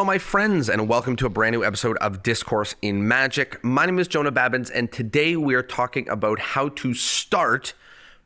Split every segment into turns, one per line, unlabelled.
my friends, and welcome to a brand new episode of Discourse in Magic. My name is Jonah Babins, and today we are talking about how to start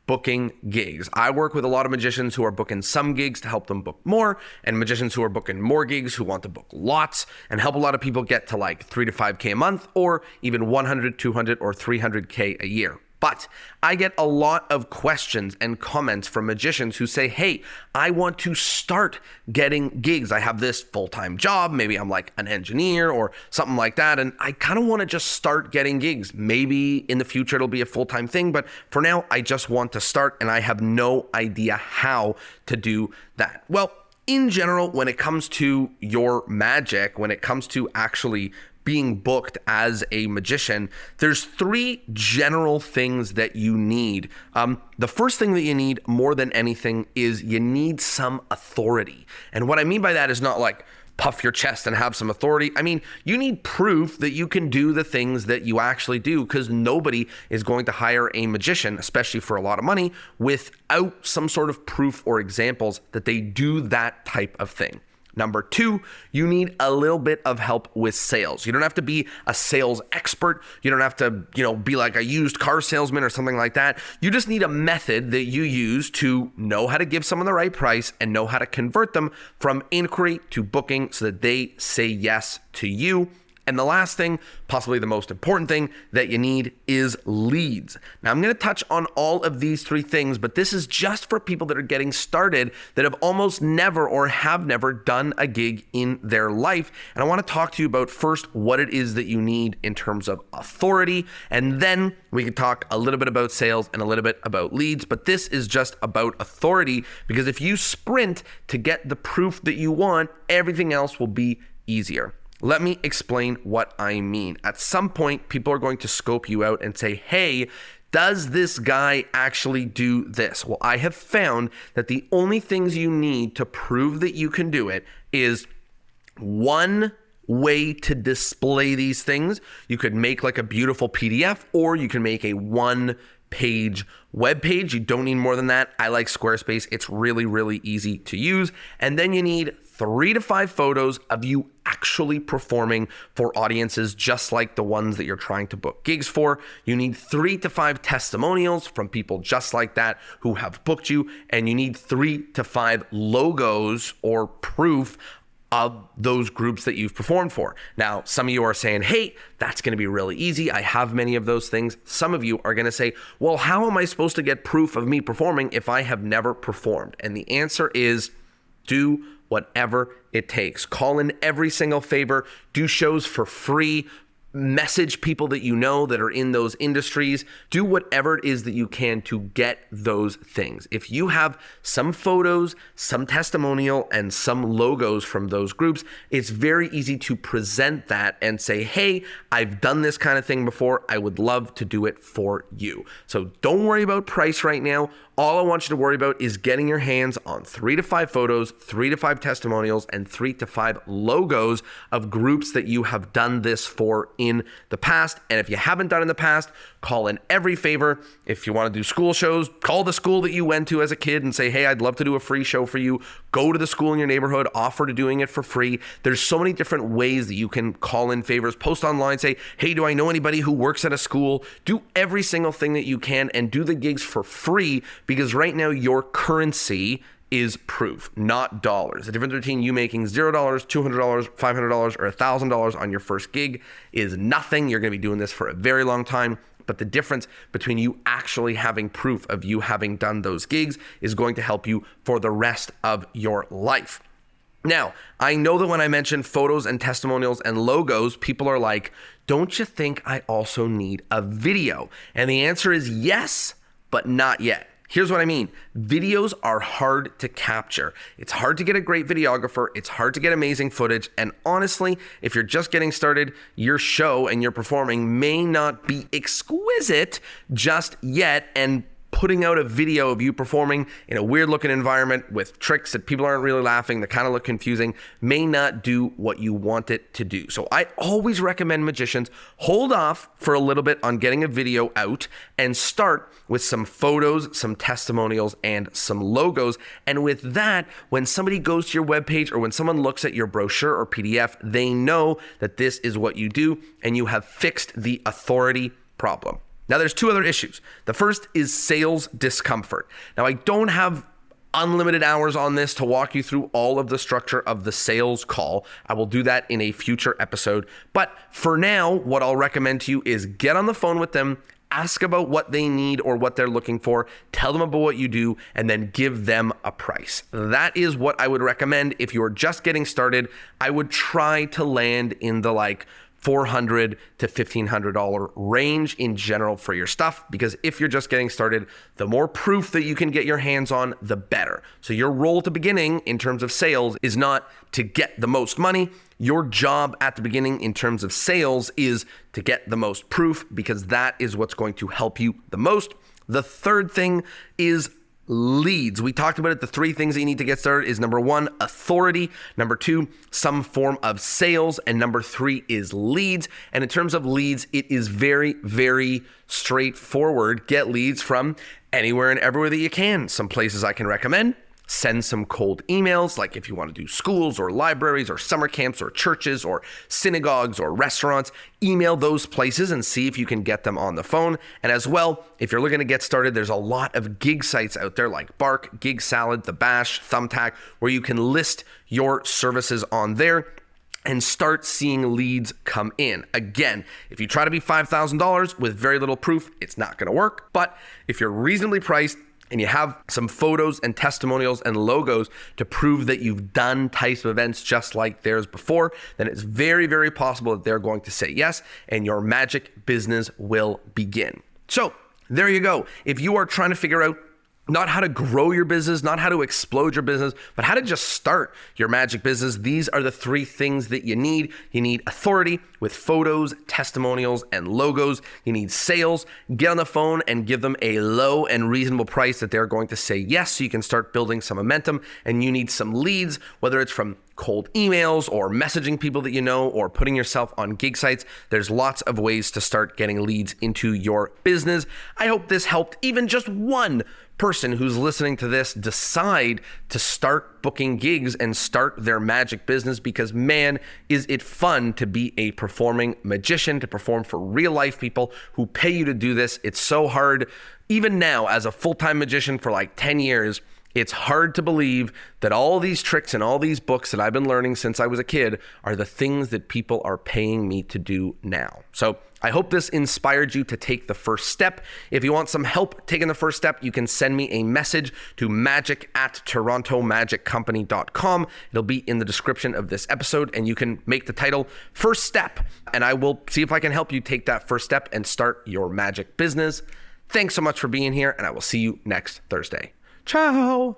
booking gigs. I work with a lot of magicians who are booking some gigs to help them book more, and magicians who are booking more gigs who want to book lots, and help a lot of people get to like 3 to 5K a month, or even 100, 200, or 300K a year. But I get a lot of questions and comments from magicians who say, hey, I want to start getting gigs. I have this full-time job. Maybe I'm like an engineer or something like that. And I kind of want to just start getting gigs. Maybe in the future it'll be a full-time thing. But for now, I just want to start and I have no idea how to do that. Well, in general, when it comes to your magic, when it comes to actually being booked as a magician, there's 3 general things that you need. The first thing that you need more than anything is you need some authority. And what I mean by that is not like puff your chest and have some authority. I mean, you need proof that you can do the things that you actually do, because nobody is going to hire a magician, especially for a lot of money, without some sort of proof or examples that they do that type of thing. Number 2, you need a little bit of help with sales. You don't have to be a sales expert. You don't have to, be like a used car salesman or something like that. You just need a method that you use to know how to give someone the right price and know how to convert them from inquiry to booking so that they say yes to you. And the last thing, possibly the most important thing that you need, is leads. Now, I'm going to touch on all of these 3 things, but this is just for people that are getting started that have almost never or have never done a gig in their life. And I want to talk to you about first what it is that you need in terms of authority, and then we can talk a little bit about sales and a little bit about leads. But this is just about authority, because if you sprint to get the proof that you want, everything else will be easier. Let me explain what I mean. At some point, people are going to scope you out and say, hey, does this guy actually do this? Well, I have found that the only things you need to prove that you can do it is one way to display these things. You could make like a beautiful PDF, or you can make a 1-page webpage. You don't need more than that. I like Squarespace. It's really, really easy to use. And then you need 3 to 5 photos of you actually performing for audiences just like the ones that you're trying to book gigs for. You need 3 to 5 testimonials from people just like that who have booked you. And you need 3 to 5 logos or proof of those groups that you've performed for. Now, some of you are saying, hey, that's going to be really easy. I have many of those things. Some of you are going to say, well, how am I supposed to get proof of me performing if I have never performed? And the answer is do whatever it takes. Call in every single favor, do shows for free, message people that you know that are in those industries, do whatever it is that you can to get those things. If you have some photos, some testimonial, and some logos from those groups, it's very easy to present that and say, hey, I've done this kind of thing before. I would love to do it for you. So don't worry about price right now. All I want you to worry about is getting your hands on 3 to 5 photos, 3 to 5 testimonials, and 3 to 5 logos of groups that you have done this for in the past. And if you haven't done in the past, call in every favor. If you want to do school shows, call the school that you went to as a kid and say, hey, I'd love to do a free show for you. Go to the school in your neighborhood, offer to doing it for free. There's so many different ways that you can call in favors. Post online, say, hey, do I know anybody who works at a school? Do every single thing that you can and do the gigs for free, because right now your currency is proof, not dollars. The difference between you making $0, $200, $500, or $1,000 on your first gig is nothing. You're going to be doing this for a very long time. But the difference between you actually having proof of you having done those gigs is going to help you for the rest of your life. Now, I know that when I mention photos and testimonials and logos, people are like, don't you think I also need a video? And the answer is yes, but not yet. Here's what I mean. Videos are hard to capture. It's hard to get a great videographer. It's hard to get amazing footage. And honestly, if you're just getting started, your show and your performing may not be exquisite just yet. And putting out a video of you performing in a weird looking environment with tricks that people aren't really laughing, that kind of look confusing, may not do what you want it to do. So I always recommend magicians hold off for a little bit on getting a video out and start with some photos, some testimonials, and some logos. And with that, when somebody goes to your webpage or when someone looks at your brochure or PDF, they know that this is what you do and you have fixed the authority problem. Now, there's two other issues. The first is sales discomfort. Now, I don't have unlimited hours on this to walk you through all of the structure of the sales call. I will do that in a future episode. But for now, what I'll recommend to you is get on the phone with them, ask about what they need or what they're looking for, tell them about what you do, and then give them a price. That is what I would recommend. If you're just getting started, I would try to land in the $400 to $1,500 range in general for your stuff, because if you're just getting started, the more proof that you can get your hands on, the better. So your role at the beginning in terms of sales is not to get the most money. Your job at the beginning in terms of sales is to get the most proof, because that is what's going to help you the most. The third thing is leads. We talked about it. The three things that you need to get started is number one, authority. Number two, some form of sales. And number three is leads. And in terms of leads, it is very, very straightforward. Get leads from anywhere and everywhere that you can. Some places I can recommend. Send some cold emails, like if you want to do schools or libraries or summer camps or churches or synagogues or restaurants, email those places and see if you can get them on the phone. And as well, if you're looking to get started, there's a lot of gig sites out there like Bark, Gig Salad, The Bash, Thumbtack, where you can list your services on there and start seeing leads come in. Again, if you try to be $5,000 with very little proof, it's not going to work. But if you're reasonably priced, and you have some photos and testimonials and logos to prove that you've done types of events just like theirs before, then it's very, very possible that they're going to say yes, and your magic business will begin. So there you go. If you are trying to figure out not how to grow your business, not how to explode your business, but how to just start your magic business, these are the three things that you need. You need authority with photos, testimonials, and logos. You need sales. Get on the phone and give them a low and reasonable price that they're going to say yes, so you can start building some momentum. And you need some leads, whether it's from cold emails or messaging people that you know or putting yourself on gig sites. There's lots of ways to start getting leads into your business. I hope this helped even just one person who's listening to this decide to start booking gigs and start their magic business, because man, is it fun to be a performing magician, to perform for real life people who pay you to do this. It's so hard. Even now, as a full-time magician for 10 years, it's hard to believe that all these tricks and all these books that I've been learning since I was a kid are the things that people are paying me to do now. So I hope this inspired you to take the first step. If you want some help taking the first step, you can send me a message to magic@torontomagiccompany.com. It'll be in the description of this episode, and you can make the title First Step, and I will see if I can help you take that first step and start your magic business. Thanks so much for being here, and I will see you next Thursday. Ciao.